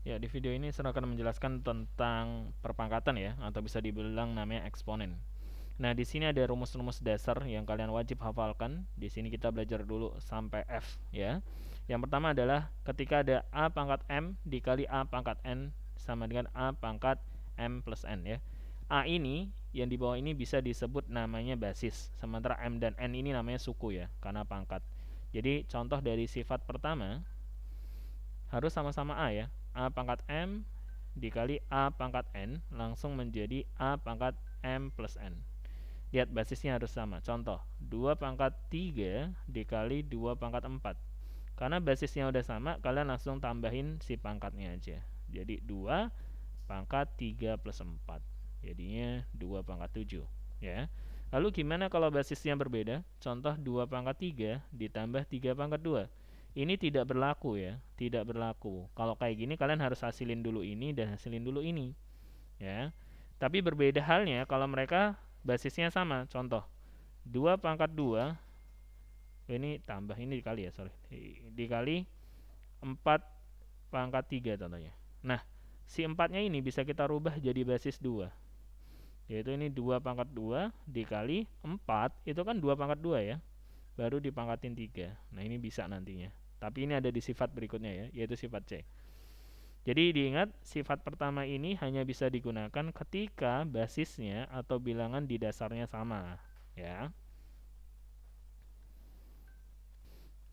Ya, di video ini saya akan menjelaskan tentang perpangkatan ya, atau bisa dibilang namanya eksponen. Nah, di sini ada rumus-rumus dasar yang kalian wajib hafalkan. Di sini kita belajar dulu sampai F ya. Yang pertama adalah ketika ada A pangkat M dikali A pangkat N sama dengan A pangkat M plus N ya. A ini yang di bawah ini bisa disebut namanya basis, sementara M dan N ini namanya suku ya, karena pangkat. Jadi contoh dari sifat pertama harus sama-sama A ya. A pangkat M dikali A pangkat N langsung menjadi A pangkat M plus N. Lihat basisnya harus sama. Contoh, 2 pangkat 3 dikali 2 pangkat 4. Karena basisnya udah sama, kalian langsung tambahin si pangkatnya aja. Jadi 2 pangkat 3 plus 4. Jadinya 2 pangkat 7 ya. Lalu gimana kalau basisnya berbeda? Contoh 2 pangkat 3 ditambah 3 pangkat 2. Ini tidak berlaku ya, tidak berlaku. Kalau kayak gini kalian harus hasilin dulu ini dan hasilin dulu ini ya. Tapi berbeda halnya kalau mereka basisnya sama. Contoh 2 pangkat 2, ini tambah ini dikali ya, sorry, dikali 4 pangkat 3 contohnya. Nah, si 4 nya ini bisa kita rubah jadi basis 2, yaitu ini 2 pangkat 2 dikali 4, itu kan 2 pangkat 2 ya, baru dipangkatin 3. Nah, ini bisa nantinya, tapi ini ada di sifat berikutnya ya, yaitu sifat C. Jadi diingat, sifat pertama ini hanya bisa digunakan ketika basisnya atau bilangan di dasarnya sama ya.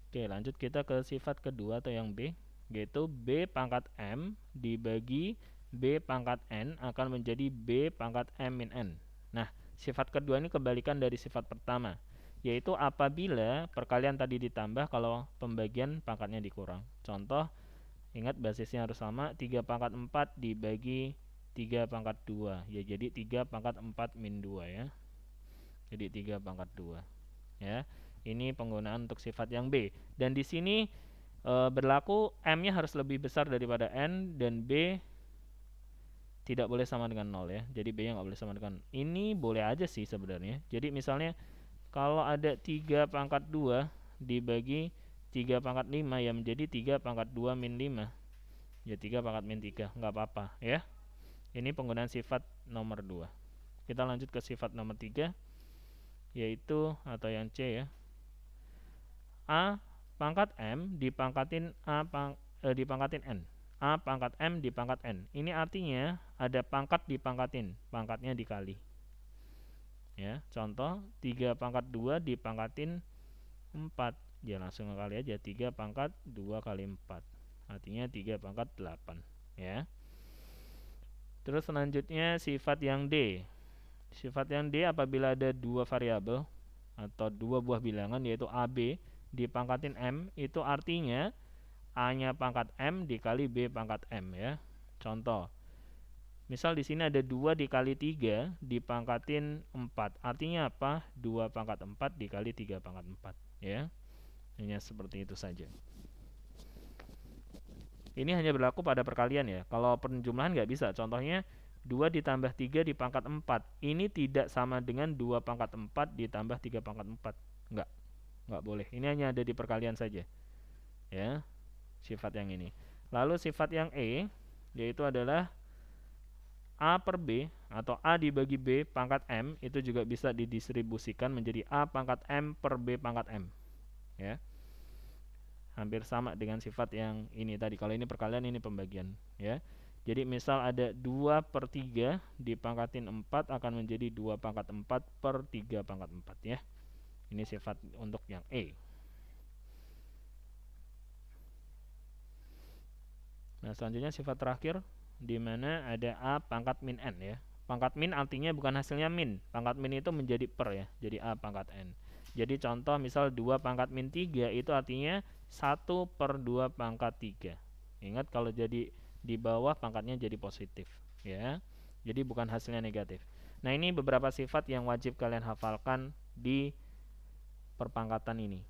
Oke, lanjut kita ke sifat kedua atau yang B, yaitu B pangkat M dibagi B pangkat N akan menjadi B pangkat M min N. Nah, sifat kedua ini kebalikan dari sifat pertama, yaitu apabila perkalian tadi ditambah kalau pembagian pangkatnya dikurang. Contoh, ingat basisnya harus sama, 3 pangkat 4 dibagi 3 pangkat 2 ya, jadi 3 pangkat 4 min 2 ya, jadi 3 pangkat 2 ya. Ini penggunaan untuk sifat yang B, dan di sini berlaku M nya harus lebih besar daripada N, dan B tidak boleh sama dengan 0 ya, jadi B nya nggak boleh sama dengan, ini boleh aja sih sebenarnya. Jadi misalnya kalau ada 3 pangkat 2 dibagi 3 pangkat 5 ya, menjadi 3 pangkat 2 min 5 ya, 3 pangkat min 3, nggak apa-apa ya. Ini penggunaan sifat nomor 2. Kita lanjut ke sifat nomor 3, yaitu atau yang C ya, A pangkat M dipangkatin dipangkatin N. A pangkat M dipangkat N. Ini artinya ada pangkat dipangkatin, pangkatnya dikali ya. Contoh 3 pangkat 2 dipangkatin 4 ya, langsung kali aja, 3 pangkat 2 kali 4, artinya 3 pangkat 8 ya. Terus selanjutnya sifat yang D. Sifat yang D apabila ada dua variabel atau dua buah bilangan, yaitu AB dipangkatin M, itu artinya A nya pangkat M dikali B pangkat M ya. Contoh, misal di sini ada 2 dikali 3 dipangkatin 4, artinya apa? 2 pangkat 4 dikali 3 pangkat 4 ya. Hanya seperti itu saja. Ini hanya berlaku pada perkalian ya. Kalau penjumlahan nggak bisa. Contohnya 2 ditambah 3 dipangkat 4. Ini tidak sama dengan 2 pangkat 4 ditambah 3 pangkat 4. Nggak boleh. Ini hanya ada di perkalian saja ya, sifat yang ini. Lalu sifat yang E, yaitu adalah A per B atau A dibagi B pangkat M, itu juga bisa didistribusikan menjadi A pangkat M per B pangkat M ya. Hampir sama dengan sifat yang ini tadi. Kalau ini perkalian, ini pembagian ya. Jadi misal ada 2 per 3 dipangkatin 4 akan menjadi 2 pangkat 4 per 3 pangkat 4 ya. Ini sifat untuk yang E. Nah, selanjutnya sifat terakhir, di mana ada A pangkat min N ya. Pangkat min artinya bukan hasilnya min. Pangkat min itu menjadi per ya, jadi A pangkat N. Jadi contoh misal 2 pangkat min 3 itu artinya 1 per 2 pangkat 3. Ingat, kalau jadi di bawah pangkatnya jadi positif ya. Jadi bukan hasilnya negatif. Nah, ini beberapa sifat yang wajib kalian hafalkan di perpangkatan ini.